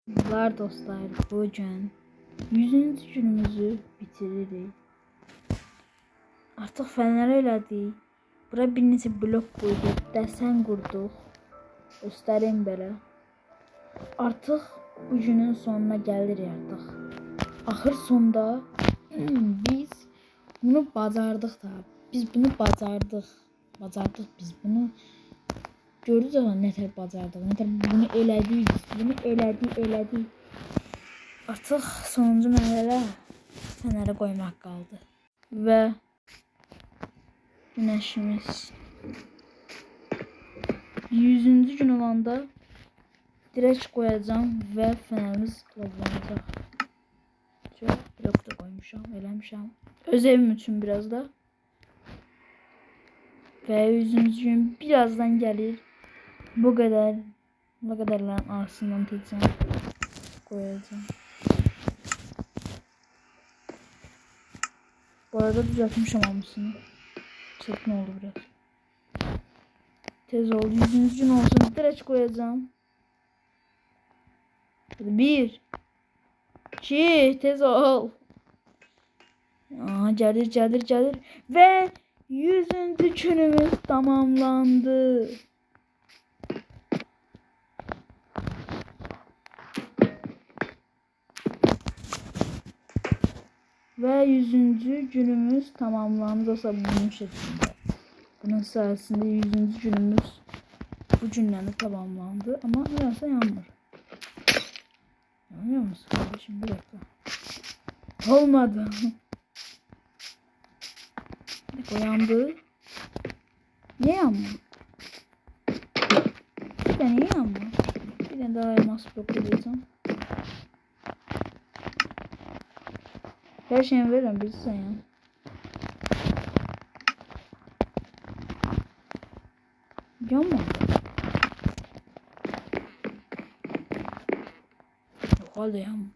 Var dostlar, bugün 100. günümüzü bitiririk. Artıq fənər elədik. Bura bir neçə blok qoyduq, dəsən qurduq. Göstərim belə. Artıq bu günün sonuna gəlirik artıq. Axır sonda biz bunu bacardıq da. Biz bunu bacardıq. Bacardıq biz bunu. Gördünüz ama nətər bacardıq. Nətər bunu elədik. Bunu elədik. Artıq sonuncu mərhələ fənərə qoymaq qaldı. Və günəşimiz 100. gün olanda dirək qoyacağam və fənərimiz qazanacaq. Şöyle blok da koymuşam, eləmişəm. Öz evim üçün biraz da. Və 100. gün birazdan gəlir. Bu kadarların arasından tezden koyacağım. Bu arada düzeltmişim hamısını. Çirkin oldu biraz. Tez oldu. 100. gün olsun. Direkt koyacağım. 1 2 tez ol. Gelir. Ve 100. günümüz tamamlandı. Ve 100. günümüz tamamlandı. Olsa bunun şeklinde. Bunun sayesinde 100. günümüz bu cümleyle tamamlandı. Ama neyse yanmır. Yanmıyor musun kardeşim? Bir dakika. Olmadı. Bir yandı. Niye yanmıyor? Bir de niye yanmıyor? Bir de daha elmas blok edeceğim. Her şeyi veririm bilsen ya. Yanmadı. Yok hala yanmıyor.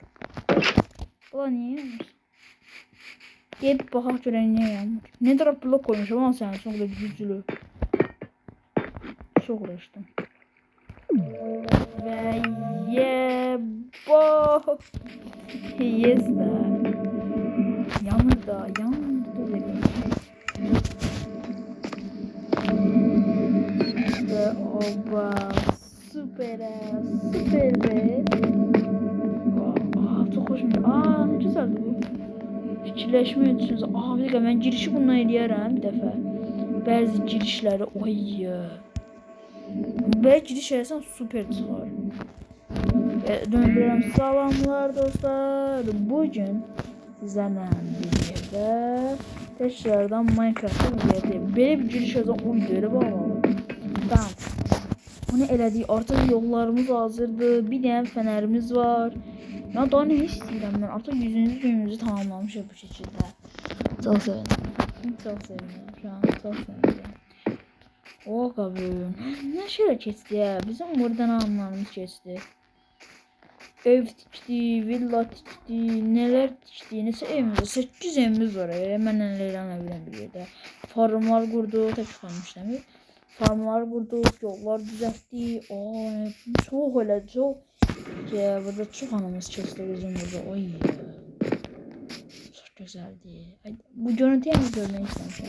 Ulan niye yanmıyor? Gelip bakak gören niye yanmıyor? Ne taraf blok koymuşum ama sen sonra da güçlü. Çok uğraştım. Ve yebo. Yes da. Yandı dedim. İşte oba süper be. Çok hoşuma. Ne güzeldi bu. Fikirləşmək üçün. Bir dəqiqə mən girişi bundan eləyərəm bir dəfə. Bəzi girişləri Belə giriş eləsəm super çıxar. Döndürürəm. Salamlar dostlar. Bugün sizlərlə bir yerdə tekrardan Minecraft'da videodayım. Belə bir giriş yazan o videoya bağlı. Tamam. Bunu elədik. Artıq yollarımız hazırdır. Bir dənə fənərimiz var. Ya daha ne istəyirəm mən? Artıq 100. günümüzü tamamlamışıq bu şəkildə. Çox sevindim. Şu an çox sevindim. O qabın. Nə şeylə keçdi ya? Bizim buradan anlarımız keçdi. Ev tikdi, villa tikdi, neler tikdi, neçə evimiz var? 8 evimiz var. Mənlə Leylanla bir yerdə. Farmlar qurduq, tək qalmış dəmir. Farmlar qurduq, yollar düzəltdik. Çox elə çox. Ya burada çok anımız keçdi bizim burada. Oy. Çok güzeldi. Bu görüntüyü mi görmek istemişim?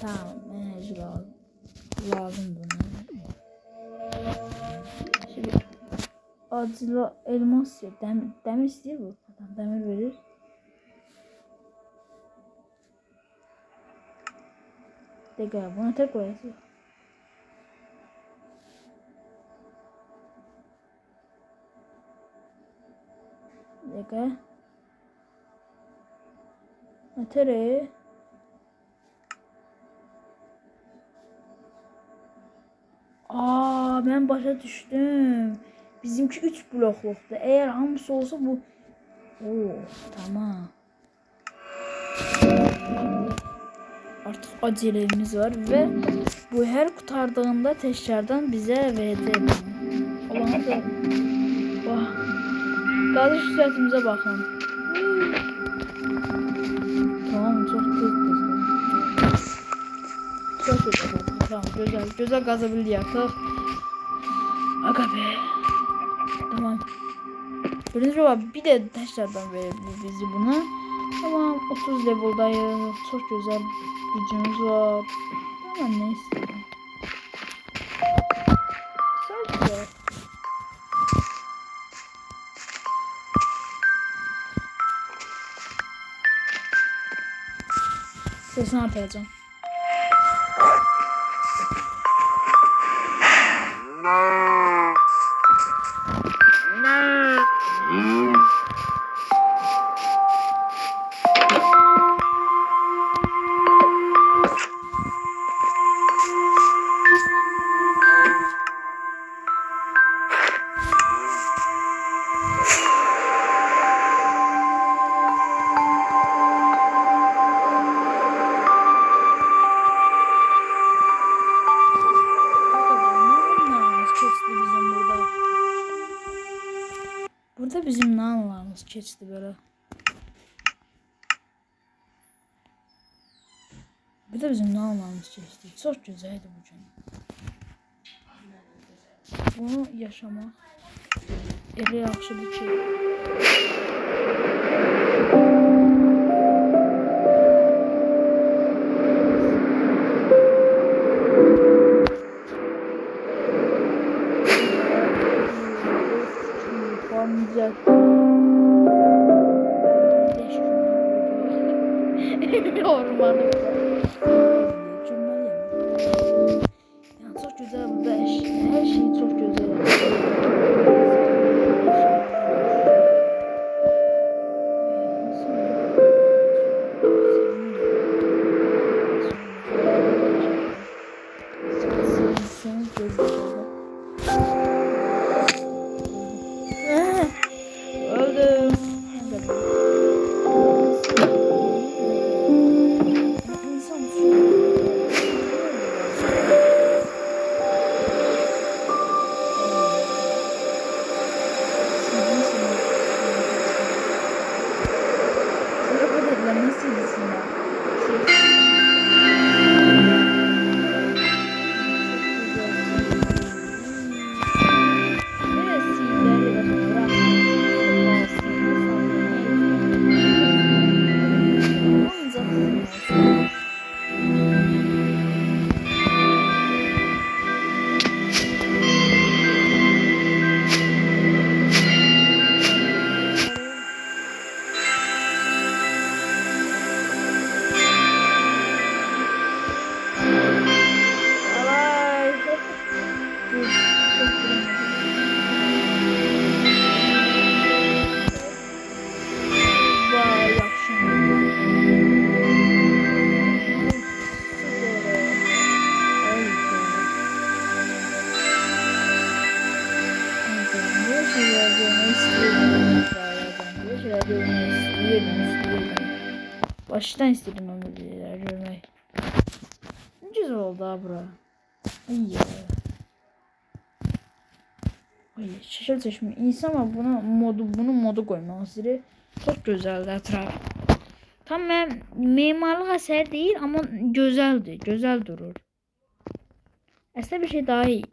Tamam. Enerji lazım. Lazım buna. Şimdi acılı elmas ya. Demir istiyor bu. Adam demir verir. Tekrar buna tek koyasın. Dakika. Atere. Ben başa düştüm. Bizimki 3 blokluktu. Eğer hamısı olsa bu. Tamam. Artık acelemiz var ve bu her kurtardığında tekrardan bize verecek. Allah'ım da. Kardeş süratimize bakın. Tamam çok tez. Çok tez. tamam güzel. Güzel kazabildik artık. Aga be. Tamam. Birinci var bir de tekrardan verebilir bizi buna. Tamam 30 leveldayız. Çok güzel gücümüz var. Tamam ne istedim. Sadece. Sesini atacağım. Burada bizim ne anlamamız geçti böyle. Burada bizim ne anlamamız geçti. Çok güzeldi bu gün. Bunu yaşamak elə yaxşıdır ki. Güzel. Ormanı. Yani çok güzel burada her şey çok güzel. Öldüm. Baştan istedim onu diye görmek. Güzel oldu ha bura. İyi ya. Ay şaşır seçimi. İnsan ama bunun modu koymaması çok güzeldi etraf. Tam mimarlık eser değil ama güzeldi. Güzel durur. Aslında bir şey daha iyi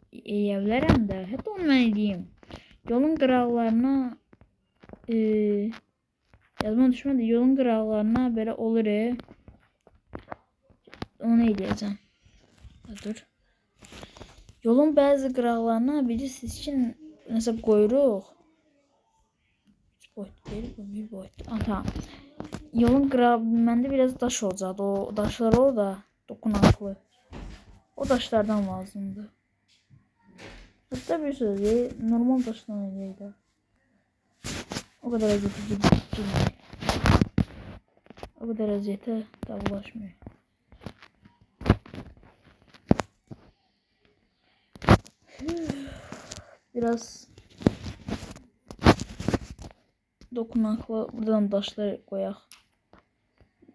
evlerəm də. Hətta onu mən edeyim. Yolun qıraqlarına yazma düşmədi. Yolun qıraqlarına belə olur. Onu eləyəcəm. Dur. Yolun bəzi qıraqlarına bilirsiniz ki, nəsə qoyuruq. Bir boyut. Tamam. Yolun qırağı məndə biraz daş olacaqdı. O daşlar orada dokunaklı. O daşlardan lazımdı. Hatta bir söz normal daşdan eləyək. O kadar əziyyətə girməyək. O kadar əziyyətə də bulaşmıyor. Biraz dokunaklı buradan daşlar koyaq.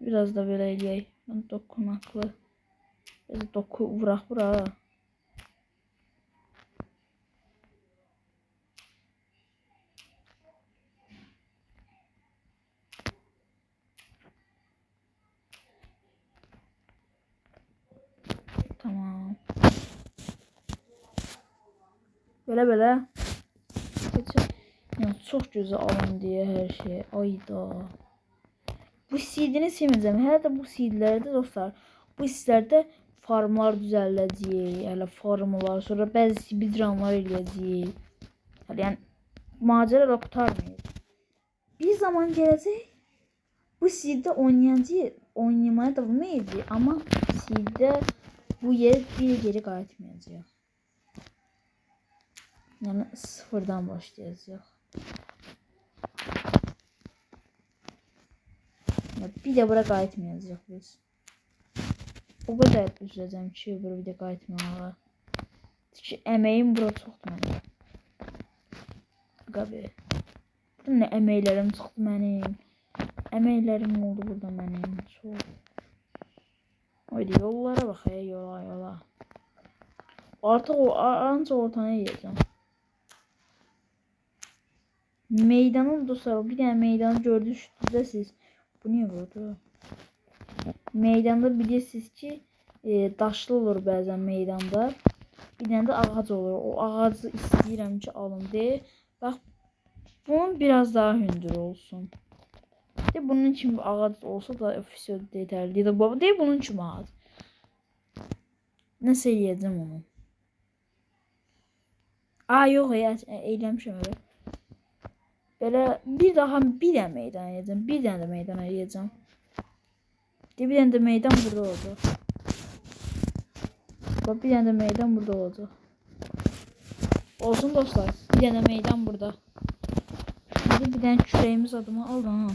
Biraz da böyle eləyək. Dokunaklı. Biraz doku vuraq bura. Tamam. Belə. Yəni çox gözəl alın deyə hər şey. Ayda. Bu seedini sevməyəcəm. Hələ də bu seedlərdə dostlar, bu seedlərdə farmlar düzəldəcəyik. Hələ farmlar, sonra bəzi speedrunlar eləyəcəyik. Yəni macəra qurtarmayacaq. Bir zaman gələcək bu seeddə oynamaya davam edəcəyik, amma seeddə bu yer bir geri qayıtmayacaq. Yəni sıfırdan başlayacaq. Bir de bura qayıtmayacaq biz. O qədər üzüləcəm ki, bura bir də qayıtmağa. Çünki əməyim bura çoxdur mənim. Qabi. Burada nə əməklərim çoxdur mənim. Əməklərim oldu burada mənim. Çox. Haydi yollara bax, yola. Artıq ancaq ortaya yiyəcəm. Meydanın dostlar, bir dənə meydanı gördünüz siz. Bu niye vurdu? Meydanda bilirsiniz ki daşlı olur bazen meydanda. Bir tane de ağac olur. O ağacı istəyirəm ki alın deyə. Bax bunun biraz daha hündür olsun. De bunun için bir ağac olsa da ofisiyo yeterli. Ya da baba de bunun için ağac. Nasıl eləyəcəm onu? Yox ya, eyləmişəm öyle. Böyle bir dənə meydan yiyeceğim. Bir dənə də meydan yiyeceğim. Bir dənə də meydan burada oldu. Bak bir dənə də meydan burada oldu. Olsun dostlar. Bir dənə meydan burada. Hadi bir dənə kürəyimiz adımı al ha.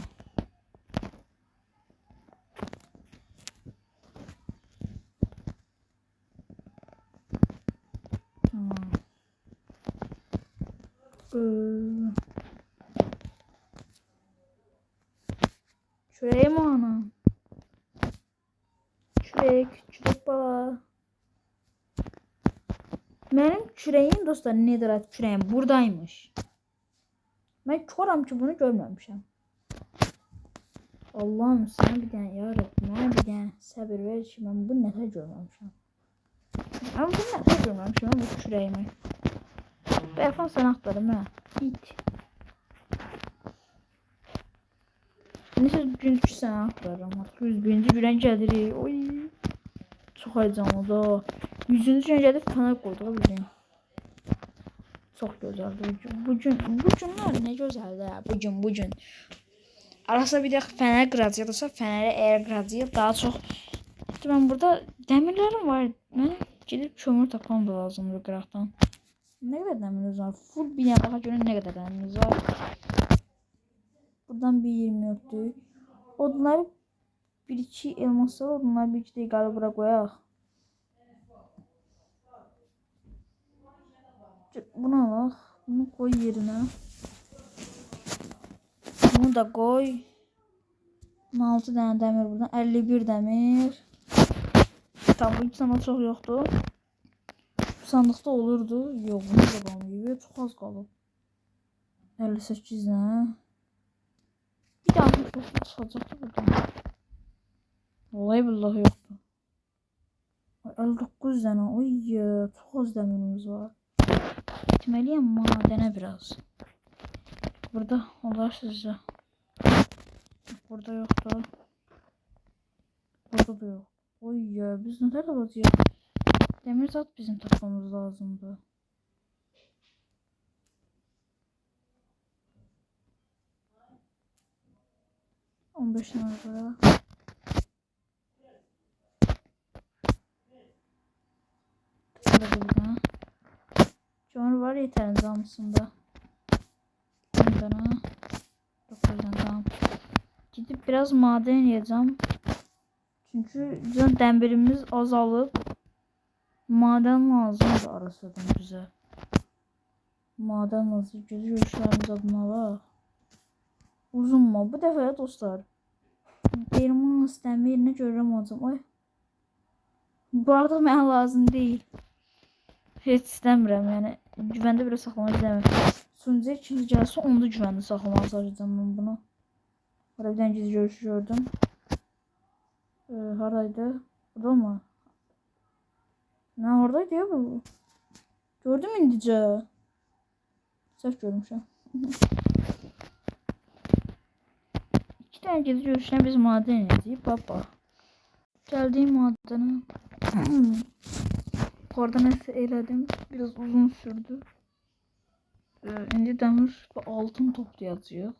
Şuraya mı ana? Kürek bala. Benim kürəyim dostlar, netherite kürəyim buradaymış. Ben çoram ki bunu görmemişim. Allah'ım sana bir tane yarabbim, bana bir tane sabır ver ki ben bunu nəsə görmemişim. Ama bunu nəsə görmemişim bu kürəyimi. Bəyəfan sen axtarım ha. İt. Neyse gün 3 sene aktarım. 101. güne gəlirik. Oy. Çox heyecanlı da. 100. günə gəlib kanal qoyduq bizim. Çox gözəldir. Bu günlər nə gözəldir. Bu gün. Arasında bir də fənər qıracaqdırsa, fənəri əgər qıracaq daha çox. Ben burada dəmirlərim var. Mən gedib kömür tapmam da lazımdır qıraqdan. Nə qədər dəmirimiz var? Full binə baxa görə nə qədər dəmirimiz var? Buradan bir 24'tü. Odunları 1-2 elmasları odunları 1-2 dəqiqəli bura qoyaq. Bunu alaq. Bunu koy yerine. Bunu da koy. 16 tane demir buradan. 51 demir. Tamam bu iki sandık çok yoktu. Bu sandıkta olurdu. Yok bunu da kalmıyor. Çok az kaldı. 58 ne? Bir tane çok çıkacaktı buradan. Vallahi billahi yoktu. 59 tane. Oy çok az demirimiz var. Gitmeliyim madene biraz. Burada olur sizce. Burada yoktu. Burada da yok. Oy biz neler alacağız? Demir zat bizim tapmamız lazımdı. On 15 tane burada. Burada. Kömür var yeterin zamısında. 10 tane. 9 tane tamam. Gidip biraz maden yiyeceğim. Çünkü bizim demirimiz azalıp maden lazımdı arasından bize. Maden lazım. Gözü görüşlerimiz adına var. Uzunma. Bu defa ya dostlar. Elmas demirini görürüm olacağım. Oy. Bu arada mənə lazım değil. Heç istəmirəm. Yəni güvəndə belə saxlamaq istəmirəm. Sunucuya ikinci gəlsə onu da güvəndə saxlamaq çalışacağım mən bunu. Burada bir dənə gizli görüşü gördüm. Haradaydı? Burada mı? Ne oradaydı ya bu? Gördüm indicə. Səhv görmüşəm. 2 tane gezi görüşdən biz maden edəyik. Baba. Gəldiyim madene. Orada nəsə elədim. Biraz uzun sürdü. İndi dəmir və altın toplayacağıq.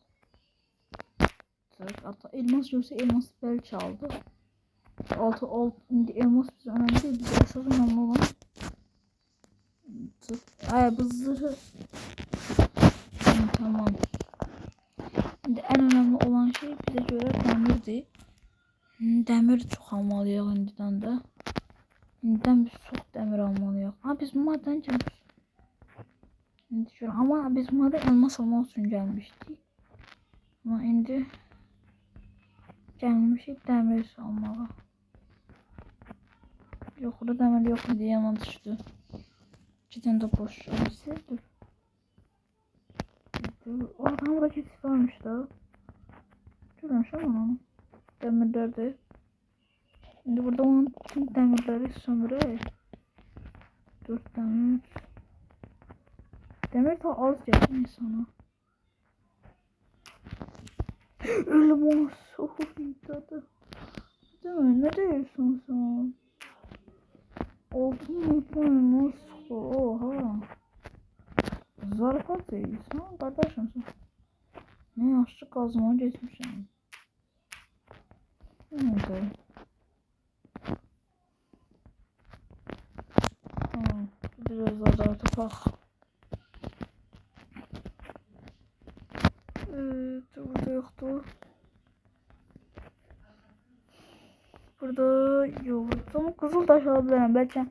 Hatta elmas görsə elmas bəlkə aldı. İndi elmas bizə önəmli deyil. Bizə əsas önəmli olan bu zırhı. Tamam. İndi ən önəmli olan şey bizə görə dəmirdir. Dəmir çox almalıyıq indidən də. İndidən biz çox dəmir almalıyıq. Biz bu madən gəlmişik. İndi görə amma biz bu madən elmas almaq üçün gəlmişdik. Amma indi gəlmişik dəmir almağa. Yox, burada dəmir yox idi, yaman düşdü. 2 tane de boş şöyle dur. Oradan bura keçid varmış da. Görmüşəm onu. Dəmirlərdir. Şimdi burada olan tüm dəmirləri sömürək. 4 dəmir. Dəmir ta az gəlir insana. Elmas. İmdadı. Değil mi? Ne diyorsun sen? Altın elmas. Oha. Zarafat değilsin kardeşim sen. Ne yaşlı kazma geçmişim. Neyse. Tamam. Biraz daha topak. Burada yoktu. Burada yok. Ama Kızıltaş alabilirim. Belki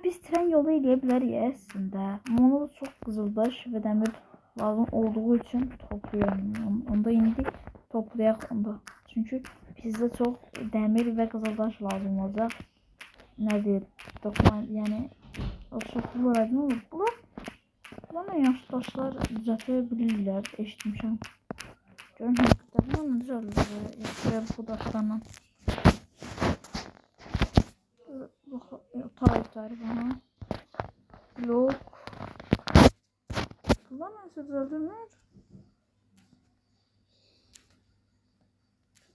biz tren yolu eləyə əslində. Onu da çox Kızıltaş və dəmir lazım olduğu üçün topluyorum. Onda indi toplayaq onda. Çünki bizdə çox dəmir və Kızıltaş lazım olacaq. Nədir? Yəni o çoxlu var, nə olur? Bunlar yaşlı daşlar düzəltə bilirlər, eşitmişəm. Görün həqiqətən bunlar düzəldir bu daşlarla. Tarifler bana. Blok. Bunlar nasıl düzeldirler?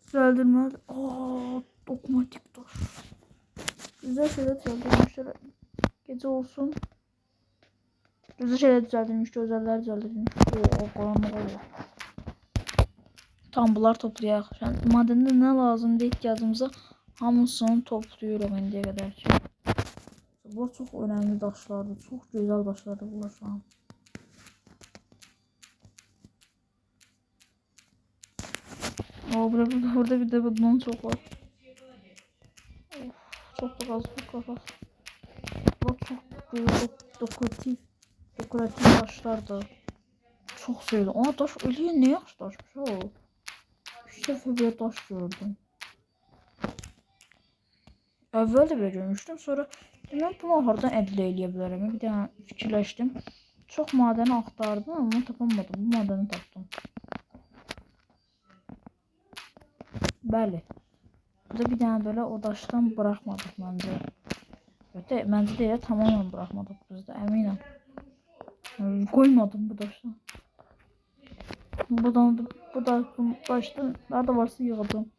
Düzeldirmez. Dokunmatik taş. Güzel şeyler düzeldirmişler. Gece olsun. Güzel şeyler düzeldirmiş. Özeller düzeldirmiş. Karanlık oluyor. Tam bunlar toplayaq. Madende ne lazımdır ihtiyacımıza hamısını topluyorum indiyə qədər ki. Bunlar çok önemli daşlardır. Çok güzel daşlardır bunlar şu an. Burada bir de bundan çok var. Çok da az bir kafa. Bunlar çok güzel dekoratif daşlardır. Çok sevdim. Daş öyle ne yaxşı daşmış o. 3 dəfə bir daş gördüm. Əvvəl də belə görmüşdüm. Sonra dedim bunu hardan əldə eləyə bilərəm. Bir dənə fikirləşdim. Çox madəni axtardım amma tapamadım. Bu madəni tapdım. Bəli. Burada bir dənə belə o daşdan buraxmadıq məncə. Məncə də tamamen buraxmadıq biz də əminəm. Qoymadım bu daşdan. Bu daşdan nerede varsa yığdım.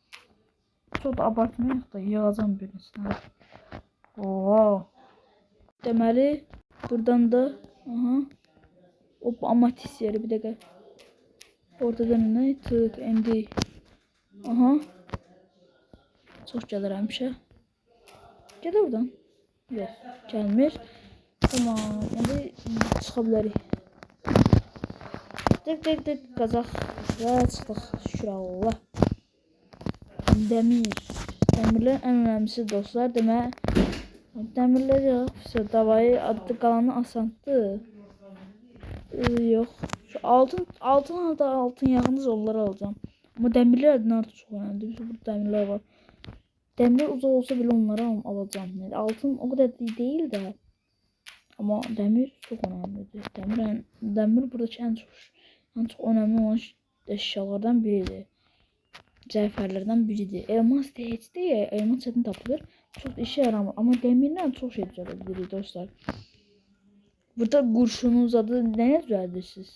Çok da abartmayaq da yığacağım birisini. Deməli buradan da amatis yeri bir dəqiqə. Ortadan nə tık indi. Çox gəlir həmişə. Gəlir buradan. Yox, gəlmir. Tamam, indi çıxa bilərik. Tık qazaq və çıxdıq. Şükür Allah. Dəmirlər ən önemlisi dostlar. Dəmirlər yox. Davayı adlı qalanı asandı. Yox. Şu altın yağınız onları alacağım. Ama dəmirlər adından çox önemli. Burada dəmirlər var. Dəmirlər uzaq olsa bile onları alacağım. Yani altın o kadar değil de. Ama dəmir çok önemlidir. Dəmir buradaki en çok önemli olan eşyalardan biridir. Cevherlerden biridir. Elmas da heç değil. Elmas çətin tapılır. Çok işe yaramır. Ama demirlə çok şey düzəldirik dostlar. Burada kurşunun adı nə düzəldirsiniz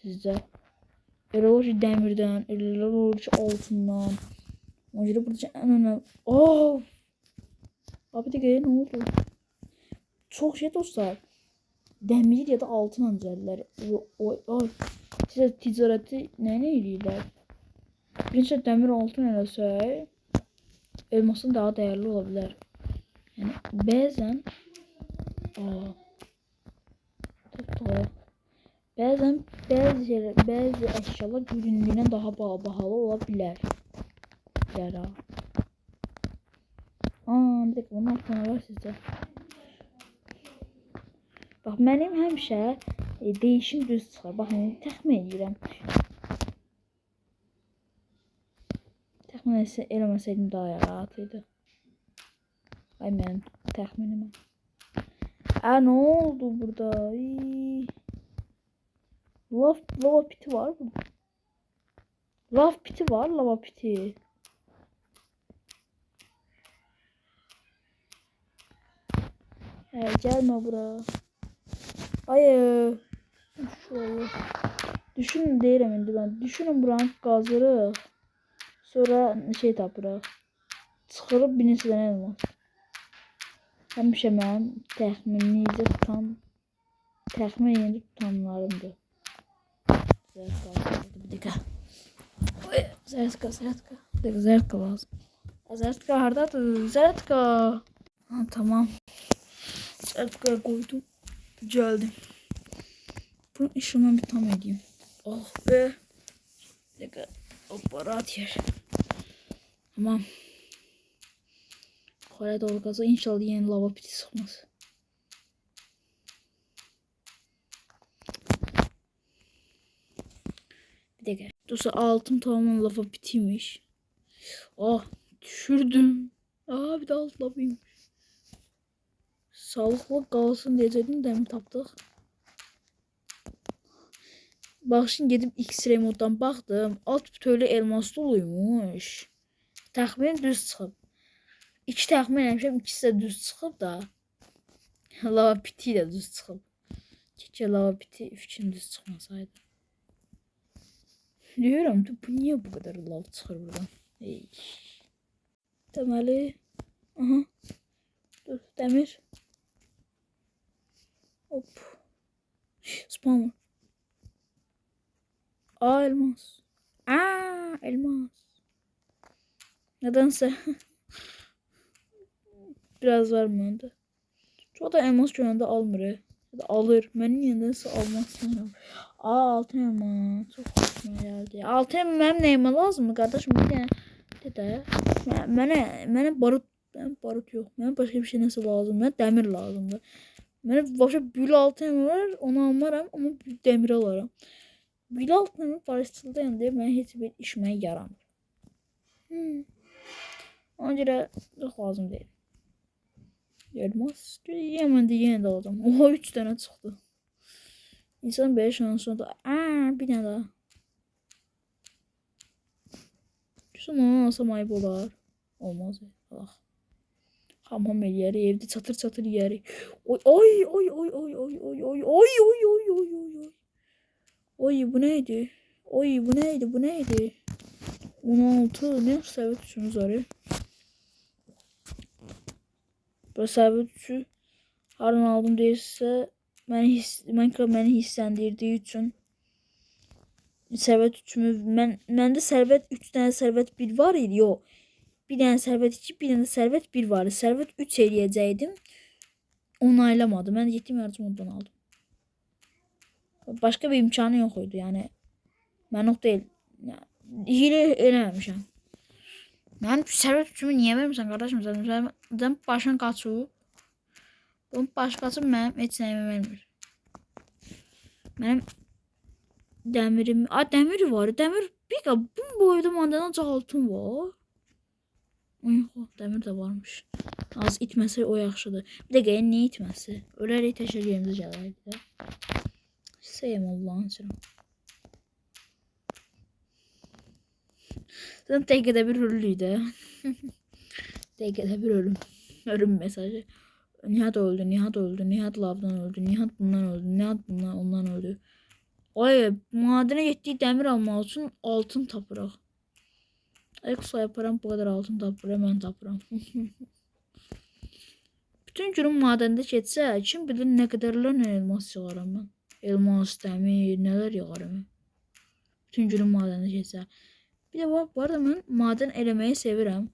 sizcə? Elə olur ki dəmirdən, elə olur ki altından. Ona görə burada ən önəmli. Oh! Abi de ne oldu? Çok şey dostlar. Demir ya da altın ancaklar. Oy. Size ticareti ne ediyorlar? Birinci demir altın eləsə elmasın daha değerli olabilir. Yani bazen bazen bazı eşyalar göründüğünden daha pahalı olabilir. Yara. Bir dakika bunun altına var sizde. Bax mənim həmişə değişim düz çıxır. Bax yəni təxmin edirəm. Təxmin eləməsəydim daha rahat idi. Ay mənim təxminimə. Nə oldu burada? Lava piti var mı? Lava piti var, lava piti. Gelme bura. Hayır. Şöyle. Düşünün deyirəm indi ben. Düşünün buranın qazırıq. Sonra şey tapırıq. Çıxırıb bir neçə dənə elmas. Həmişə mənim təxmin edib tutanlarımdır. Bir dakika. Zərtka. Bir dakika zərtka lazım. Zərtka hardadır? Zərtka. Tamam. Zərtkaya koydum. Geldim. Bunun işimi bir tam edeyim. Oh be. Bir dakika. Hoppa rahat yer. Tamam. Kola doğru gazı inşallah yeni lava piti sıkmaz. Bir dakika. Dostlar altın tamamen lava pitiymiş. Düşürdüm. Bir de alt lavaymış. Sağlıklı kalsın diyecektim demir tapdıq. Bax şimdi gedib X-ray moddan baxdım. Alt bütövlü elmas doluymuş. Təxmin düz çıxıb. İki təxmin eləmişəm, ikisi də düz çıxıb da. Lava piti də düz çıxıb. Keşke lava piti fikrim düz çıxmasaydı. Diyorum bu niye bu kadar lav çıxır buradan? Deməli. Aha. Dur demir. Hop. Spawner. Elmas. Elmas. Nedense. Biraz var mı önde? Çoğu da elmas şu anda almır. Ya da alır. Ben nedense almak istemiyorum. Altın elmas. Çok hoşuma geldi. Altın elmas benim neyime lazım mı kardeşim? Bir tane. Dede. Bana barut yok. Bana başka bir şey nasıl lazım? Bana demir lazımdı. Bana başka büyülü altın elmas var. Onu almaram ama demir alarım. Büyülü altın elmas barışçıldayım diye ben hiçbir işime yaramır. Ona göre çok lazım değil. Elmas. Hemen de yine de alacağım. Oha 3 tane çıktı. İnsan 5 şansı da. Bir tane daha. Şunu onu alsam ayıp olar. Olmaz ya. Allah. Hamam yeri evde çatır yeri. Oy. Oy bu neydi? Bu neydi? 16 ne sebep şunu var ya. Bu sebep şu harın aldım değilse Minecraft beni hissendirdiği için servet 3'ümü məndə servet 3 tane servet 1 var idi. Yo. Bir tane servet 2, bir tane servet 1 vardı. Servet 3 eləyəcəydim. Onaylamadı. Ben gittim yardım ondan aldım. Başka bir imkanı yok idi. Yani ben yok değil. Hile eləməmişəm. Mənim servet 3'ümü niye vermirsən kardeşim? Sen başın qaçıb. Bunun baş qaçıb mənim heç nəyimə vermir. Mənim demirim. Demir var. Demir bir bu boyda mandana altın var. Demir de varmış. Az itməsə o yaxşıdır. Bir də gəlin niyə itməsi? Ölərək təşəkkür yerimizə gələrdi də. Sevim Allah'ın için. Zaten TG'de bir ölüydü. TG'de bir ölüm. Ölüm mesajı. Nihat öldü, Nihat öldü, Nihat lavdan öldü, Nihat bundan öldü, Nihat bundan ondan öldü. Ay, madene getdik dəmir almaq üçün altın tapırıq. Eksa yaparam, bu kadar altın tapıram, mən tapıram. Bütün günüm madəndə keçsə, kim bilir nə qədərlərlə elmas yığaram mən. Elmas, dəmir, nələr yığaram mən. Bütün günüm madəndə keçsə. Bir də bu arada mən madən eləməyi sevirəm.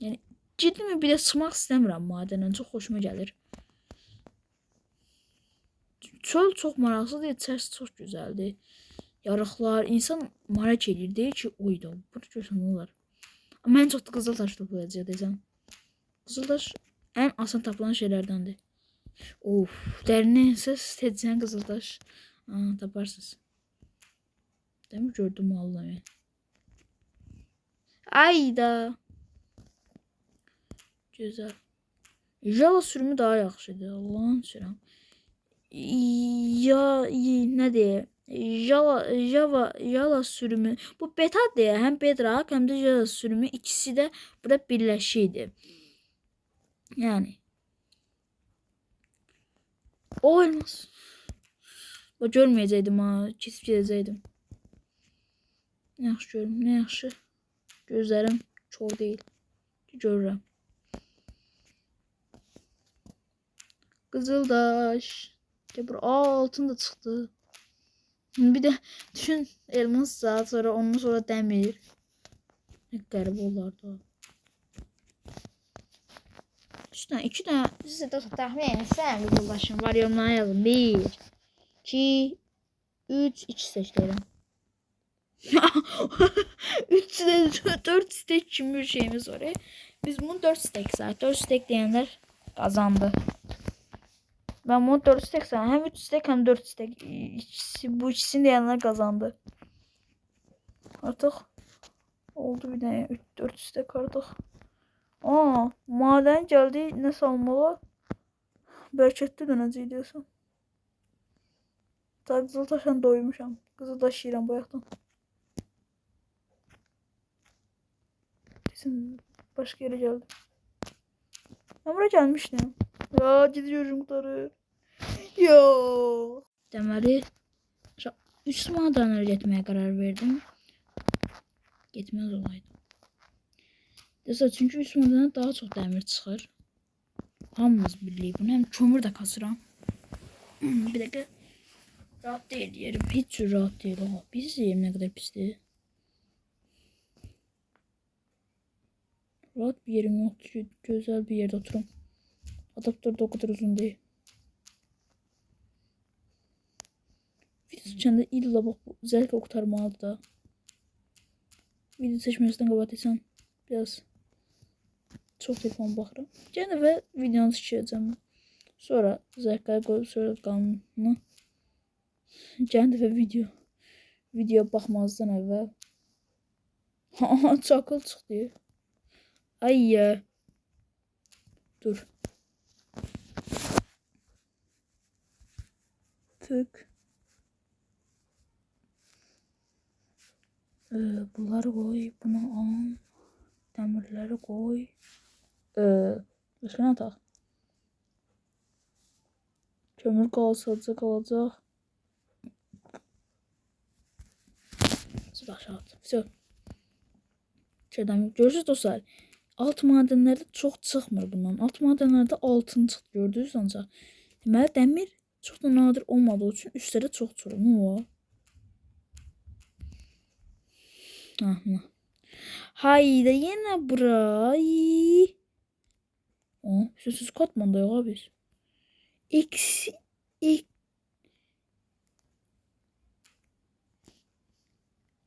Yəni ciddi bir də çıxmaq istəmirəm madəndən. Çox xoşuma gəlir. Çöl çox maraqlıdır, içərisi çox gözəldir. Yarıqlar, insan maraq edir, deyir ki, oydu. Bunu görsən olar. Mən çox da qızıltaş toplayacaq desəm. Qızıltaş ən asan tapılan şeylərdəndir. Of, dərinə səs tedzən qızıltaş. Taparsınız. Dəmir gördüm vallahi. Ayda. Güzel. Java sürümü daha yaxşıdır. Allah'ın sürəm. Ya ne diye? Java sürümü. Bu beta diye hem Bedrock hem de Java sürümü ikisi de burada birleşiydi. Yani. O elmas. Bak görmeyeceydim ha. Kesip gezeydim. Ne yaxşı görüm, ne yaxşı. Gözlerim çok değil. Görürəm. Kızıldaş. Altın da çıktı. Bir de düşün elmas saat sonra ondan sonra demir. Ne garip olardı. Üstüne 2 tane size de tahmin edin. Sen bir ulaşım var, yorumlara yazın. 1 2 3 2 seçelim. 3 4 stek için bir şeyimiz var. Biz bunu 4 stek saat. 4 stek diyenler kazandı. Ben bunu 4 stek sanırım. Hem 3 stek hem 4 stek. Bu ikisini diyenler kazandı. Artık oldu bir tane 4 stek artık. Maden geldi, ne salmalı? Berçetli dönəcək diyorsun. Daha Qızıltaşdan doymuşam. Qızıltaş yiyirəm bayaqdan. Kesin başka yere geldim. Ben buraya gelmiştim. Ya gidiyorum kurtarır. Yo. Deməli 3 madenleri getməyə qərar verdim. Getməz olaydım. Çünkü 3 madenden daha çok demir çıxır. Hamımız bilirik bunu. Hem kömür de kasıram. Bir dakika. Rahat değil yerim. Hiç rahat değil. Pis yerim, ne kadar pisdir. Rahat bir yerim yoktu. Güzel bir yerde oturum. Adaptör de o kadar uzun değil. Video seçende illa bak bu zevk kurtarmalıdır da. Video seçmesinden kapatırsan biraz çok telefon baxıram. Gene ve videonu seçeceğim. Sonra zevkaya koyup sonra kanını. Gene ve video baxmazdan əvvəl. Çakıl çıxdı. Ay ya. Dur. Tık. Bunları koy. Bunu al. Demirleri koy. Başka ne tak? Kömür kalacak. Aşağı at. Все. Görürsünüz dostlar. Alt madenlerde çok çıxmır bundan. Alt madenlerde altın çıxdı, gördünüz ancaq. Deməli dəmir çox da nadir olmadığı üçün üstlərə çox çıxır. Ne var? Hayda yine burayı. Siz katmanda yok abi. Eksi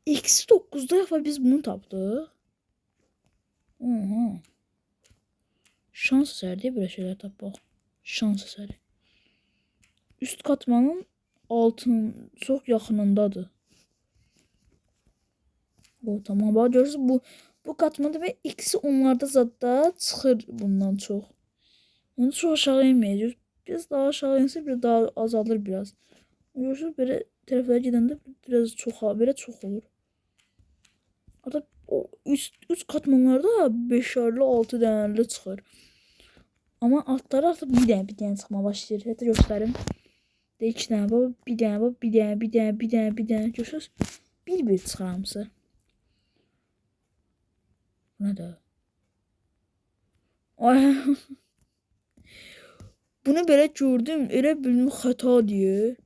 9'da ya biz bunu tapdık. Şans eseri böyle şeyler tapmaq. Şans eseri. Üst katmanın altın çok yaxınındadır. Tamam, bak görürsünüz bu katmanda ve ikisi onlarda zaten çıxır bundan çok. Onu çok aşağı inməyəcək. Biraz daha aşağı insə bir daha azalır biraz. Görürsünüz böyle tərəflərə gedəndə biraz çox olur. Hatta o üst katmanlarda 5'erli 6 dənəli çıxır. Amma altları artıq bir dənə çıxma başlayır. Hətta göstərim. De 2 dənə bu, bir dənə bu, bir dənə. Görürsünüz? Bir çıxır hamısı. Bu nədir? Ay. Bunu belə gördüm, elə bildim xəta diye.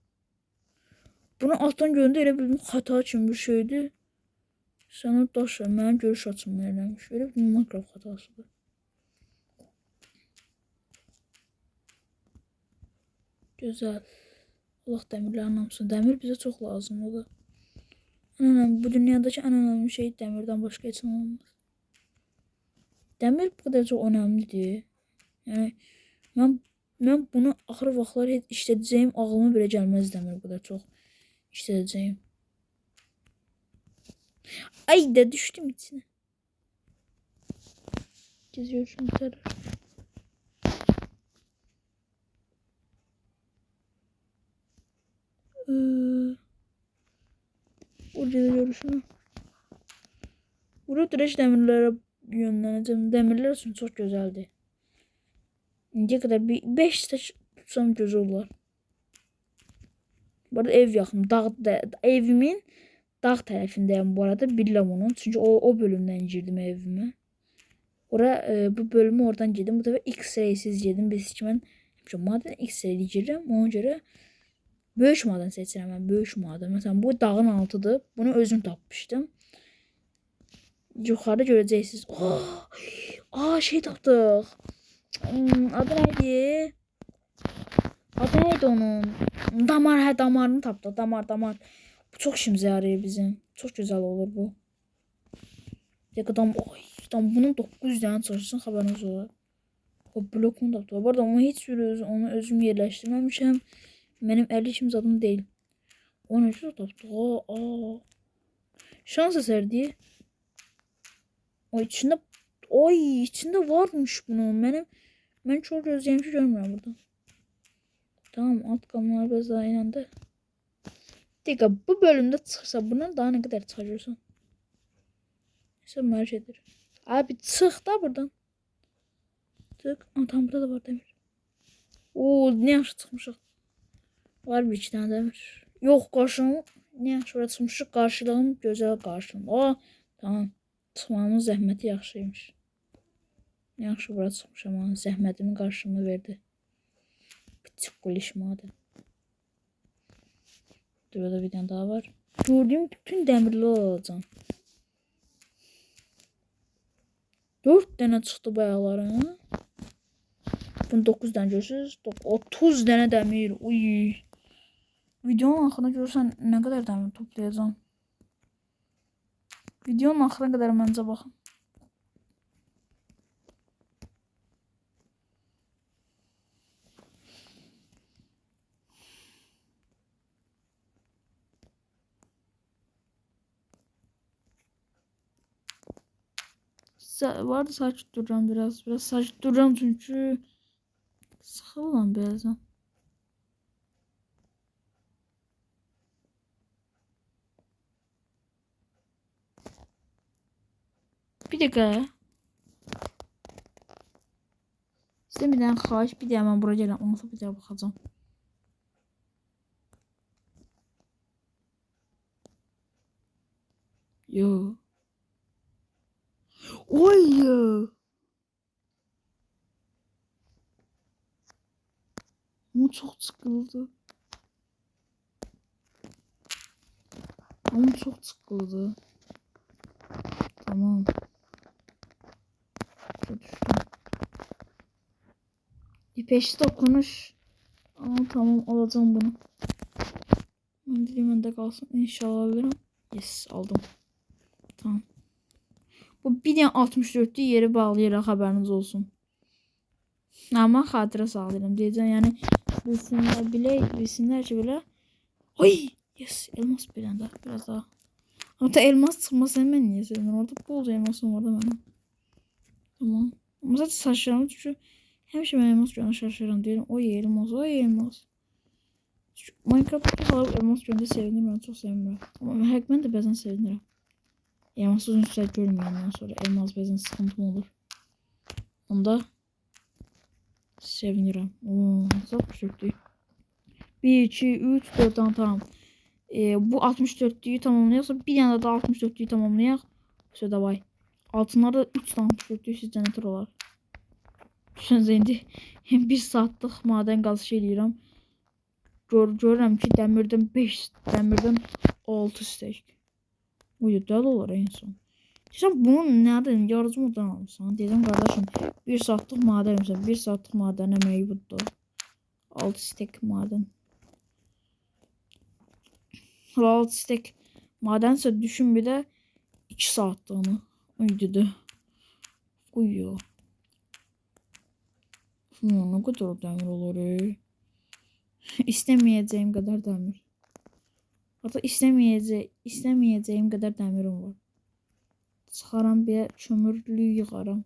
Bunu altdan görəndə elə bildim xəta kimi bir şeydir. Sənə daş ver, mənim görüş açımı eləmiş. Elə bildim Minecraft xətasıdır. Gözəl. Allah dəmirlərin hamısını. Dəmir bizə çox lazımdır. Bu dünyadakı ən önəmli şey dəmirdən başqa heç nə olmaz. Dəmir bu qədər çox önəmlidir. Yəni mən bunu axır vaxtlar heç işlədəcəyim ağlıma belə gəlməz dəmir bu qədər çox işlədəcəyim. Ay da düşdüm içine. Geziyorum terör. Orada görüşünü. Burada direkt demirlere yönleneceğim. Demirler için çok güzeldi. İndiye kadar bir 5 taş tutsam gözü olar. Bu arada ev yaxın. Evimin dağ tərəfindəyim bu arada bilirəm onun. Çünki o bölümdən girdim evimə. Bu bölümü oradan girdim. Bu dəfə X-raysiz girdim. Biz ki mən maden X-rayli girirəm. Ona görə böyük maden seçirəm mən. Böyük maden. Məsələn bu dağın altıdır. Bunu özüm tapmışdım. Yuxarıda görəcəksiniz. Şey tapdıq. Adı neydi? Adı neydi onun? Damar, damarını tapdıq. Damar. Bu çok işimize yarıyor bizim. Çok güzel olur bu. Yakıdan bunun 900 tane çalışsın haberiniz olur. O blokunu da tapdıq. Bu arada onu özüm yerləşdirməmişəm. Benim 50 işim zadım değil. Onu da tapdıq. Şans eseri. İçinde varmış bunun. Ben çok özleyim ki görmüyorum burada. Tamam, alt kamlar biraz daha inandı. Dikkat, bu bölümde çıksa bundan daha ne kadar çıkarıyorsun? Neyse merak ederim. Abi çık da buradan. Çık. Tamam, burada da var demir. Ne yaxşı çıkmışıq. Var bir iki tane demir. Yok karşılığım. Ne yaxşı oraya çıkmışıq. Karşılığım güzel karşılığım. Tamam. Çıxmamın zəhməti yaxşıymış. Yaxşı bura çıxmışam. Zəhmətimin qarşılığını verdi. Küçük qulişmadı. Burada bir tane daha var. Gördüğüm bütün demirleri alacağım. 4 tane çıxdı bayaqları. Bunu 9 tane görürsünüz. 30 tane demir. Uy. Videonun axırına görürsən nə qədər demir toplayacağım. Videonun axırına qədər məncə baxın. Vardı sakit duracağım biraz. Biraz sakit duracağım çünkü sıkılıyorum birazdan. Bir dakika. Sizden bir tane xahiş, bir daha ben buraya geləm. Ondan bir daha baxacağım. Yo. Oy ya. Ama çok sıkıldı. Tamam. Düştüm. İpeşte konuş. Tamam, alacağım bunu. Ben dediğim önde kalsın. İnşallah alırım. Yes, aldım. Tamam. Bu bir tane 64'lü yeri bağlayaraq haberiniz olsun. Ama xatirə sağlayıram deyəcəm. Yəni bilsinlər ki belə. Ay, yes, elmas bilən biraz daha. Hatta elmas çıxmasa mən niyə sevmir? Orada bolca elmasım var da mənim. Tamam. Ama zaten saçlarım çünkü həmişə mən elmas görən şaşırıram deyirəm. Oy elmas. Minecraft'da falan elmas görəndə sevinirəm, çox sevinirəm. Amma həqiqətən də bəzən sevinirəm. Elmas uzun süre görməyəndən sonra elmas bəzən sıxıntım olur. Onda Sevinirəm. Oo, zat düşürdük. 1, 2, 3, 4 tane tamam. Bu 64'lüyü tamamlayaqsa bir yana da 64'lüyü tamamlayaq. Södə vay. Altınlarda 3 tane 64'lüyü sizcə nə tür olar? Düşünsəniz indi 1 saatlıq madən qazışı eləyirəm. Görürəm ki, dəmirdən 5, dəmirdən 6 stək. Uydu dəli olar insan. Deyirəm bunun nədən yarıcı moddan almışsan? Deyirəm qardaşım 1 saatlıq madən məsələn 1 saatlıq madən əməyi budur. 6 stək madən. 6 stək madənsə düşün bir də 2 saatlığını. Uydudu. Uyuyor. Ne kadar dəmir olur. İstəməyəcəyim qədər dəmir. Hatta istəməyəcəyim qədər dəmirim var. Çıxaram bir kömürlü yığaram.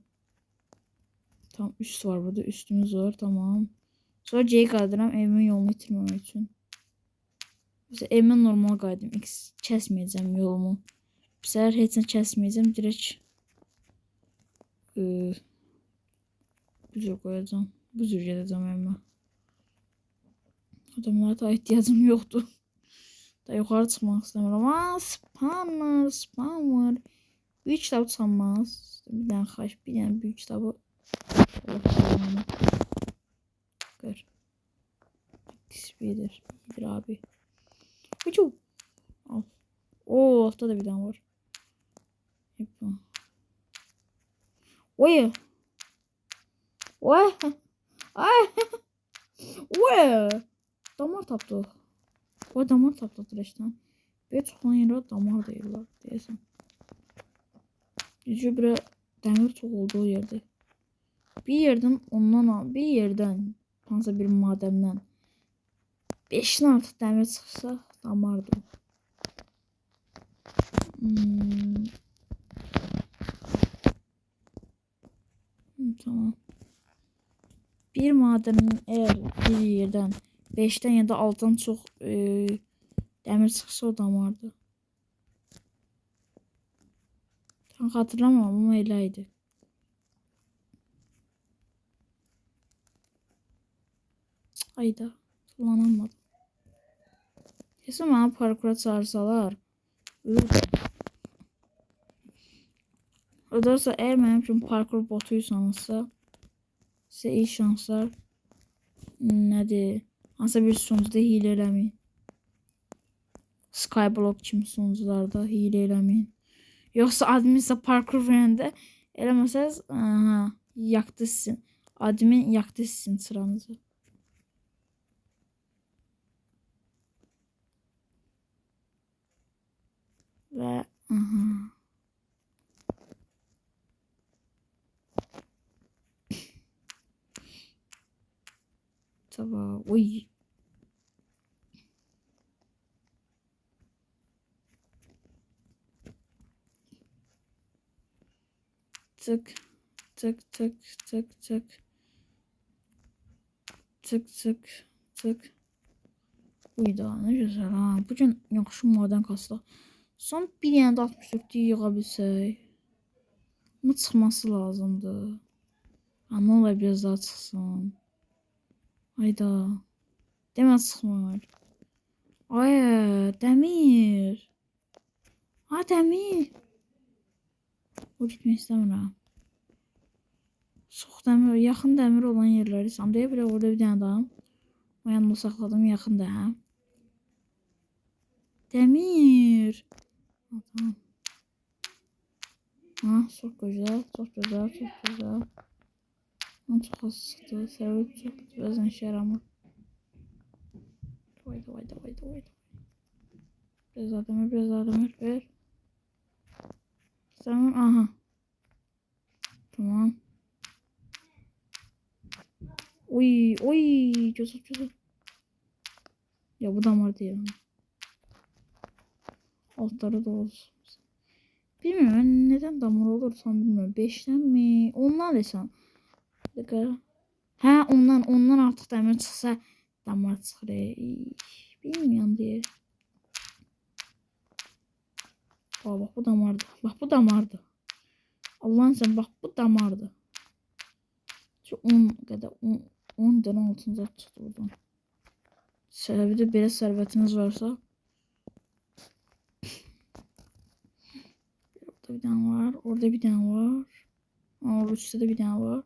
Tam üst var burada. Üstümüz var. Tamam. Sonra C'yi qaldıram evimin yolunu itirməmək üçün. Mesela evimin normal qaydım. X kəsməyəcəm yolumu. Bu səfər heç nə kəsməyəcəm. Direkt bu cür qoyacağım. Bu cür gedəcəm evimə. Adamlara da ihtiyacım yoxdur. Da yuxarı çıxmaq istəmirəm. Spam var. Büyük kitabı çalmaz. Bir dənə xaç, bir dənə büyük kitabı. Gör. İyidir abi. Uçu. Al. Oo, altta da bir tane var. Oy. Oy. Ay. Oy. Damar tapdı. O damar tapdı direkten. Bir çoxan yerə damar deyirlər deyəsən. Düzü bir dəmir çox olduğu yerdə. Bir yerdən ondan bir yerdən hansısa bir madəndən 5'dən artıq dəmir çıxsa damardır. Tamam. Bir madenin eğer bir yerden 5'ten ya da 6'dan çox dəmir çıxsa o damardır. Tam hatırlamam ama elə idi. Ayda kullanamadım. Kesin bana parkura çağırsalar ödersə eğer mənim üçün parkur botuysanızsa size iyi şanslar. Nədir? Hansısa bir sunucuda hile eləməyin. Skyblock kimi sunucularda hile eləməyin. Yoxsa admin sizə parkur verəndə eləməsəz, yaktı sizin. Admin yaktı sizin sıranızı. Və tamam. Uy. Tık tık tık tık tık tık tık tık. Uyda ne güzel ha. Bugün yaxşı maden kasdıq. Son bir yana da 64'lü yığa bilsək. Ama çıxması lazımdır. Ne olar biraz daha çıxsın. Hayda. Demə çıxmır. Ay dəmir. Ha dəmir. O gitmək istəmirəm. Çox dəmir, yaxın dəmir olan yerləri deyə belə orada bir dənə adam. O yanımda saxladım yaxında. Dəmir. Tamam. Ha, çok güzel, çok güzel, çok güzel. Çok az çıktı, sevip çok bazen işe yaramır. Vay. Biraz adamı ver. Tamam, aha. Tamam. Oy, çözüm. Ya bu damar değil. Altları da olsun. Bilmiyorum ben neden damar olursam bilmiyorum. 5'ten mi? Ondan desem. Ha ondan artıq dəmir çıxsa damar çıxır. Bilmiyorum diye. Bak bu damardı. Bak bu damardı. Allah'ın sen bak bu damardı. Şu 10 kadar 10 10 dənə altın zat çıxdı buradan. Səbəbi də belə sərvətiniz varsa. Orada bir tane var. Orada bir tane var. Orada üstte de bir tane var.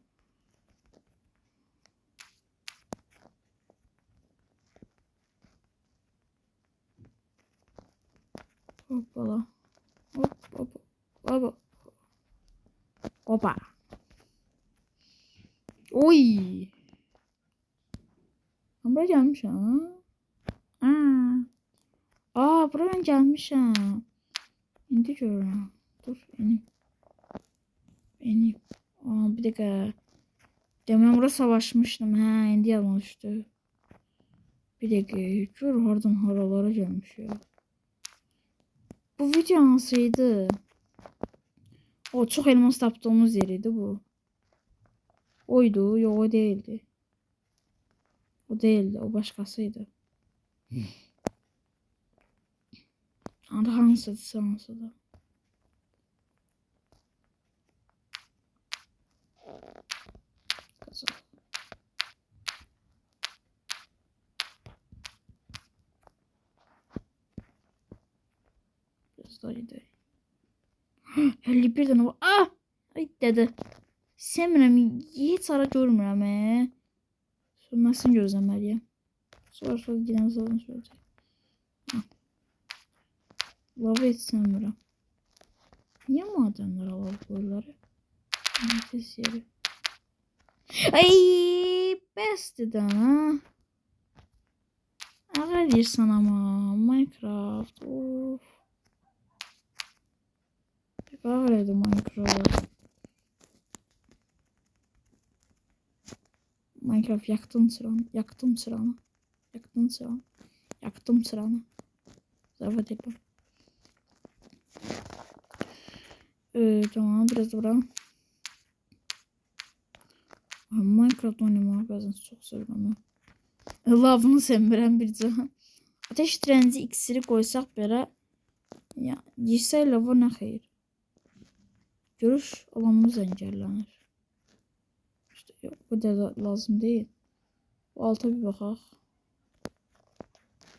Hoppala. Hop hop hop. Hoppa. Oy. Ben buraya gelmişim. Buraya ben gelmişim. İndi görürüm. Dur benim. Bir dakika. Demin burada savaşmıştım. İndi yalan düştü. Bir dakika. Gör hardan haralara gelmiş ya. Bu video nasıldı? O çok elmas taptığımız yeriydi bu. Oydu. Yok o değildi. O değildi. O başkasıydı. Adı hansıdı. Kazan. Biraz daha gidelim. 51 tane var. Ay dedi. Semirəm, hiç ara görmürəm. Sönməsin gözləməliyəm. Sonra gidən zaten söyleyecek. Lava hiç sevmirəm. Niye madenler alalım buraları? Nefes yeri. Ay bəsdir də. Ağa deyirsən ama Minecraft. Of. Ağa deyirdi Minecraft. Minecraft yaktım sıranı. Zavat edelim. Tamam biraz da bırak. Minecraft oynamayı bazen çok seviyorum. Lavını semirəm bir can. Ateş trenzi iksiri koysak belə. Ya, yesək lava nə xeyir. Görüş alanımız engellənir. İşte o kadar lazım değil. Bu alta bir baxaq.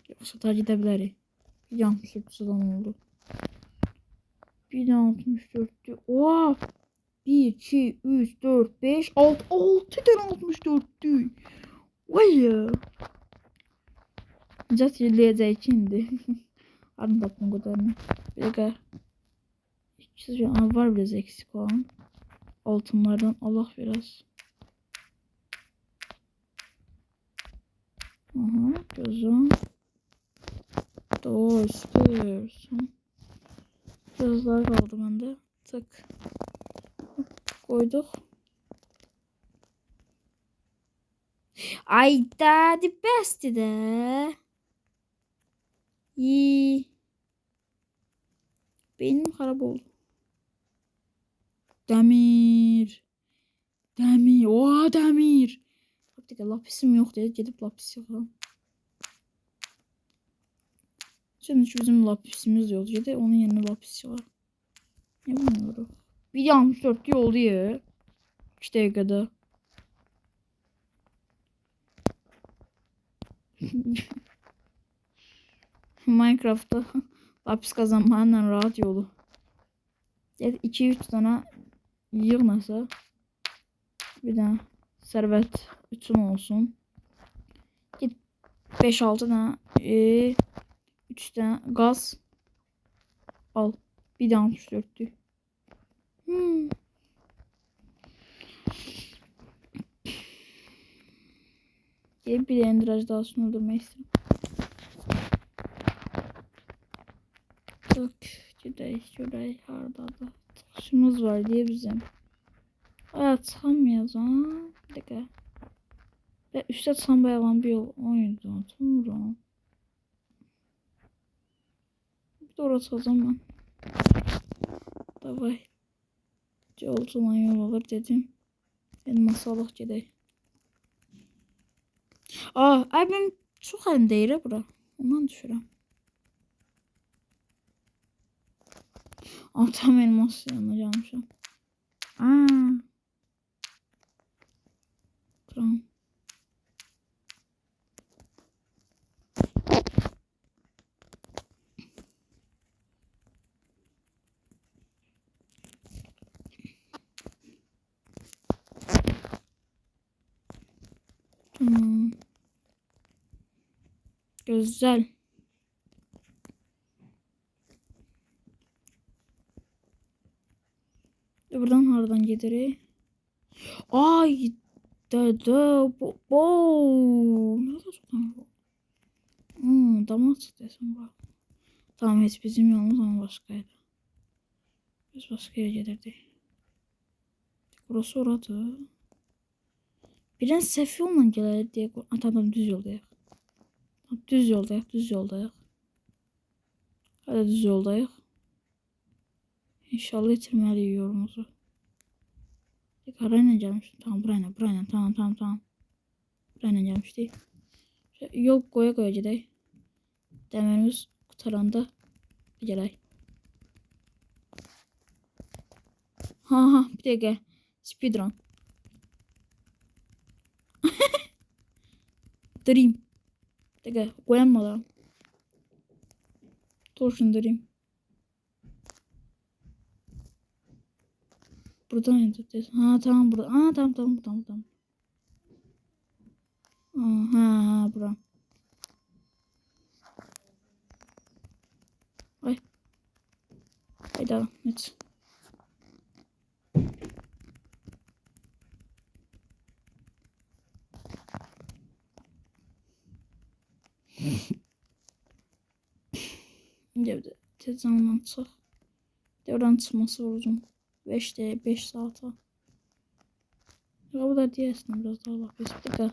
Yoksa da gidebiliriz. Bir 64'dan oldu. Bir 64'tü. Oha! 1, 2, 3, 4, 5, 6. 6 tane 64'tü. Vay ya. Cat yerleyəcək şimdi. Arın tapma kadarını. Bir dakika. Var biraz eksik olan. Altınlardan Allah biraz. Aha, gözüm. Dostum. Biraz daha kaldı bende. Tık. Koyduk. Ay da the best de. İyi. Benim harap oldu. Demir. Oha demir. Bir dakika lapisim yok dedi. Gidip lapis yapalım. Şimdi bizim lapisimiz yok dedi. Onun yerine lapis var. Ne bilmiyorum. Bir 64 oldu ya. 2 dakikada. Minecraft'ta lapis kazanmanın rahat yolu. 2-3 tane yığmasa bir tane servet üçün olsun. Git 5-6 tane 3 tane gaz al. Bir tane 64'tü. Gelip bir endiraj daha sunulmak istedim. Bak şurayı harda da taşımız var diye bizim. Çıkamayız ha. Bir dakika. Ve üstte çıkan bayağı bir yol oyundu. Tamam. Bir de orası o zaman. Davay. Yolculan yol alır dedim. Benim masalıq gedək. Ay ben çok elimdeyir bura. Ondan düşürəm. Tam elmas yanına gelmişim. Kram. Güzel. Buradan haradan gedirik? Ay dede bu. Nerede tutan bu? Dama çıktıysan bak. Tamam heç bizim yolumuz ama başkaydı. Biz başka yere gelirdik. Burası oradır. Birden səhv yolla gələrək deyə. Tamam düz yoldayıq. Düz yoldayıq, düz yoldayıq. Hələ düz yoldayıq. İnşallah itirməliyik yolumuzu. Harayla gəlmişdik? Tamam, burayla. Tamam. Burayla gəlmişdik. Yol qoya gedək. Dəmərimiz qutaranda gələk. Ha, bir dəqiqə. Speedrun. Dream. Bir dəqiqə, qoyanmadan. Torşun Dream. Buradan indireceğiz. Ha tamam burada. Ha tamam. Ha buram. Ay. Hayda. Evet. Şimdi tez zamandan çık. Devran çıkması uzun. 5 saate. Ya bu da diyesin biraz daha lapis. Bir dakika.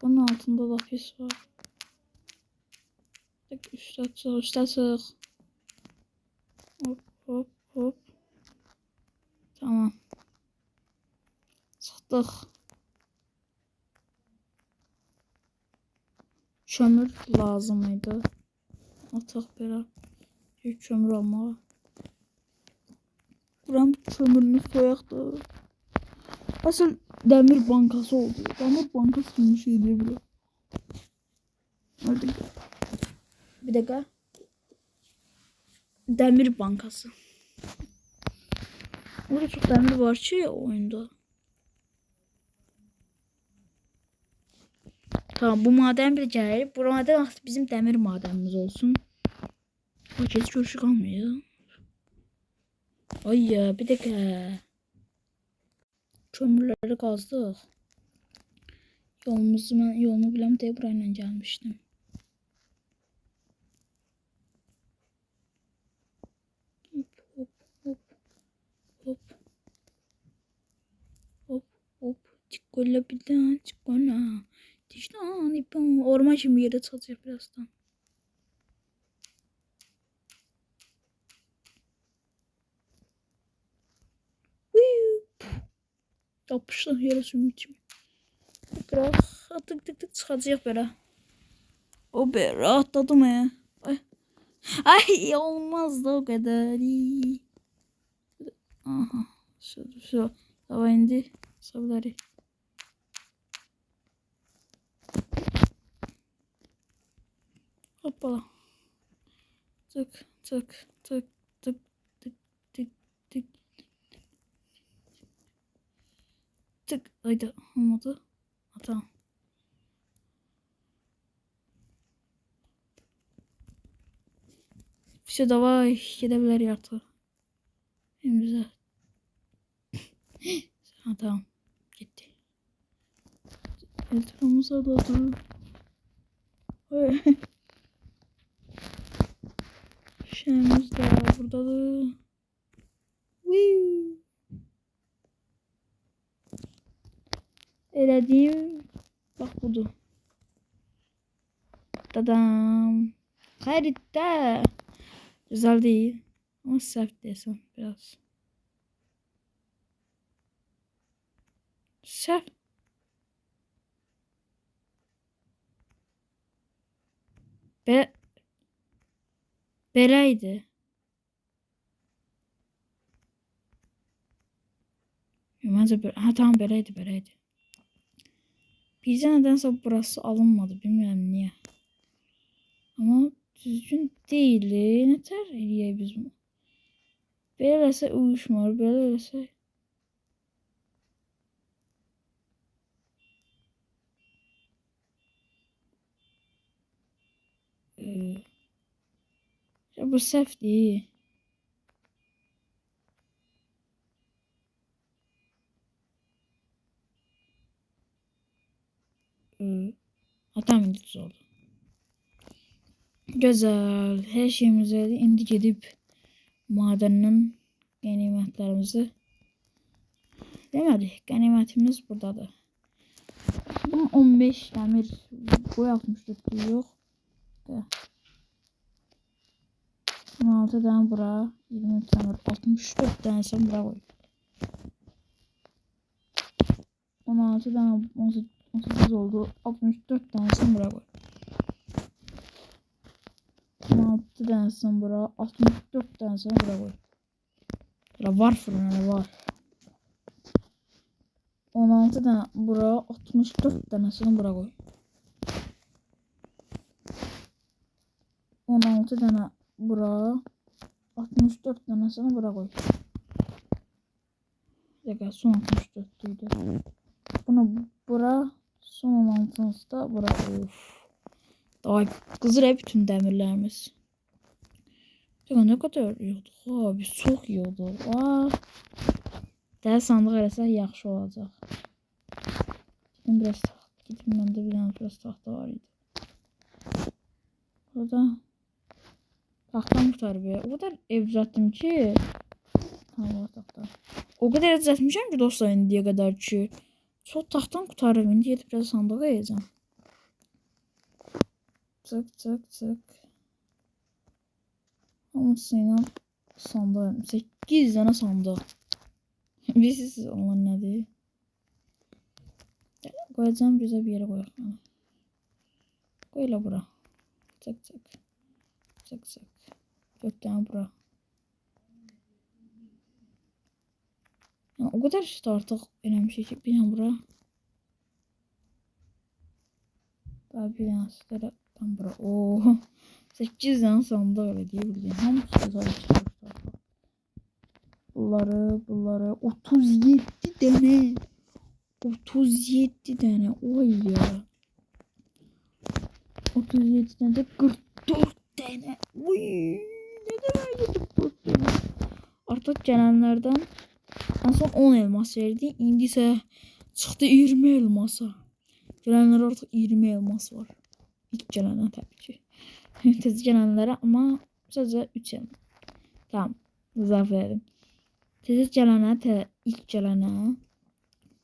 Bunun altında lapis var. Bir dakika üstte çık. Hop. Tamam. Çıktık. Kömür lazımıydı. Ataq belə. Bir kömür almağa. Buram kömürünü soyaqdır. Asıl demir bankası oldu. Demir bankası gibi bir şeydi bura. Bir dakika. Demir bankası. Burada çok demir var ki oyunda. Tamam bu maden bir gəlir. Bu maden artık bizim demir madenimiz olsun. O kez görüşü kalmıyor. Ay ya bir dakika. Kömürleri kazdık. Yolumu biləm deyə burayla gəlmişdim. Hop. Çikola bir çikola. Diştan ipon. Orman şimdi yere çalacak birazdan. Yapıştı yere sümükçüm. Biraz tık çıkacak böyle. O be rahatladım ya. Ay olmaz da o kadar. Aha. Şu. Hava indi. Sabları. Hoppala. Tık. Haydi olmadı. Tamam. Все, давай, gidebilir artık. En güzel. Ha, tamam. Gitti. Etrafımıza da dur. Şeyimiz de burada da. Elediğim bak budur. Tadam. Harita. Güzel değil. Ama sert desem biraz. Sert. Beleydi. Bence ha tamam beleydi. Bizce nedense burası alınmadı. Bilmiyorum niye. Ama düzgün değil. Ne ter ediyor biz bunu. Böylese uyuşmuyor. Böylese. Bu səhvdir. Atam indi düz oldu. Gözəl. Hər şeyimiz var. İndi gedib madəndən qənimətlərimizi demədik. Qənimətimiz buradadır. Bunun 15 dəmir boy 64 yox. 16 dənə bura, 23 dəmir, 64 dənə sən bura qoy. 16 dənə 18 oldu, 64 dənə sən bura qoy. 16 dənə sən bura, 64 dənə sən bura qoy. Bura var fırına var. 16 dənə bura, 64 dənə sən bura qoy. 16 dənə bura, 64 dənə sən bura qoy. Bir dakika, son 64 idi. Bunu bura, son 16'sı da bura. Of. Daha kızır bütün demirlerimiz. Ya ne kadar yiyorduk abi, çok yiyorduk. Dəli sandıq eləsək yaxşı olacaq. Gidin biraz taxta, gidin məndə bir dənə biraz taxta var idi. Burada taxtam qutarıb ya. O kadar ev düzəltdim ki. Tamam, taxta. O kadar ev düzəltmişəm ki dostlar indiyə qədər ki. Çox taxtam qutarıb, indi gedib biraz sandıq yiyəcəm. Çık çık çık. Hamısıyla sandıq. 8 dənə sandıq. Bilirsiniz onlar nədir? Koyacağım güzel bir yere koyalım. Koy la bura. Çık çık. Çık çık. 4 tane bura. Yani o kadar işte artık önemli şey ki. Bir tane bura. Daha bir tane sütüyle tam bura. Oo. 8 tane sandık öyle diyebildiğim. Hamısı güzel çıkmışlar. Bunları 37 tane. 37 tane. Oy ya. 37 tane de 44 tane. Oy. Ne demek 44 tane. Artık gelenlerden en son 10 elmas verdi. İndi ise çıktı 20 elmasa. Gelenler artık 20 elmas var. İlk gelenler tabii ki. Tez gelenlere ama sadece 3 elmas. Tamam. Zarf verdim. Tez gelenler ilk gelenler.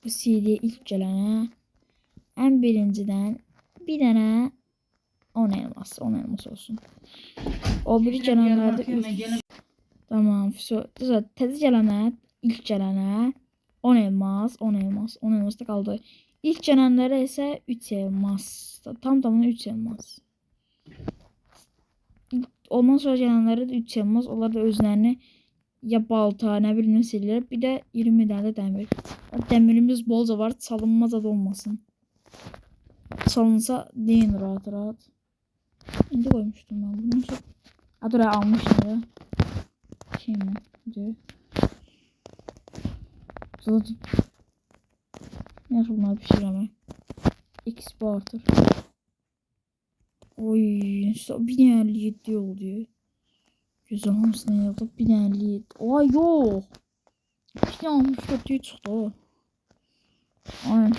Bu CD ilk gelene en birinciden bir tane 10 elmas olsun. O bir gelenlerde 3. Tamam. Tez gelene ilk gelene 10 elmas da kaldı. İlk gelenlere ise 3 elmas. Tam tamına 3 elmas. Ondan sonra gelenlere de 3 elmas. Onlar da özlerini ya balta ne bileyim silirler. Bir de 20 tane de demir. Demirimiz bolca var. Çalınmaz da olmasın. Çalınsa deyin rahat rahat. İndi koymuştum ben bunu. Dur almışım ya. Şey mi? Diyor. Yaxşı bunları pişirəm. XP artır. Oy, 1057 oldu. Güzel hamısını yazdım. 1057. Ay yok. İşte 64 çıktı o. Aynen.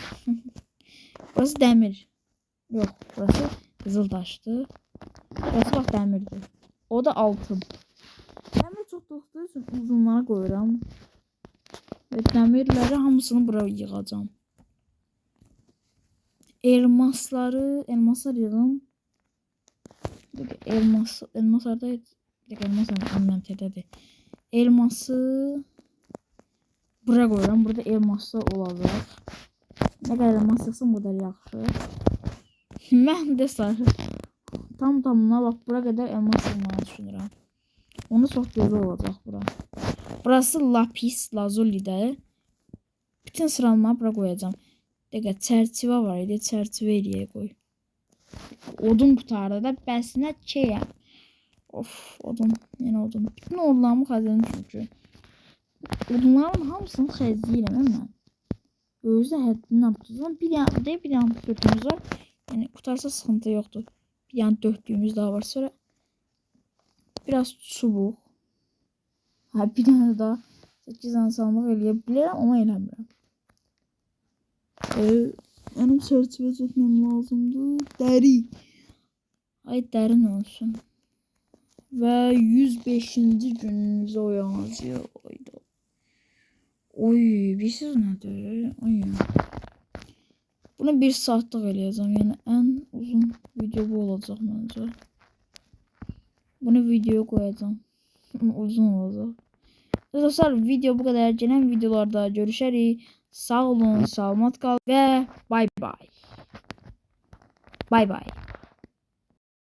Burası demir. Yok, burası kızıltaştı. Burası bak demirdi. O da altın. Demir çok tuttuğu için uzunlara koyuram. Ve demirleri hamısını buraya yığacağım. Elmaslar yığım. Elmaslardaydı. Elmas inventerdədir. Elması bura koyuram. Burada elmaslar olacaq. Ne kadar elmas yığsam bu kadar yaxşı. Mən də sarı. Tam tamına bak bura kadar elmas yığmağı düşünürəm. Onu çok gözü olacaq bura. Burası lapis lazuli. Bütün sıralamaları bura koyacağım. Dəqiqə çərçivə var idi. Çərçivə eləyə qoy. Odun qutarda da bəsinə çəyəm. Of odun. Yine odun. Bütün odunlarımı xəzənim çünkü. Odunların hamısını xəzləyirəm mən. Özü də həddindən tutacağım. Bir dənə sürtümüz var. Yani qutarsa sıxıntı yoxdur. Bir yan döktüğümüz daha var. Sonra biraz çubuk. Ha bir tane daha 8 tane salmak eleyebilirim ama elemiyorum. Benim çerçeve çekmem lazımdı. Deri. Ay derin olsun. Ve 105. günümüzde uyanacağız. Oy bir siz nedir? Oy. Bunu 1 saatlik eləyəcəm. Yəni en uzun video bu olacaq bence. Bunu videoya koyacağım. Uzun olacaq. Dostlar video bu kadar. Gelen videolarda görüşürüz. Sağ olun, selamat kalın ve bay bay. Bay bay.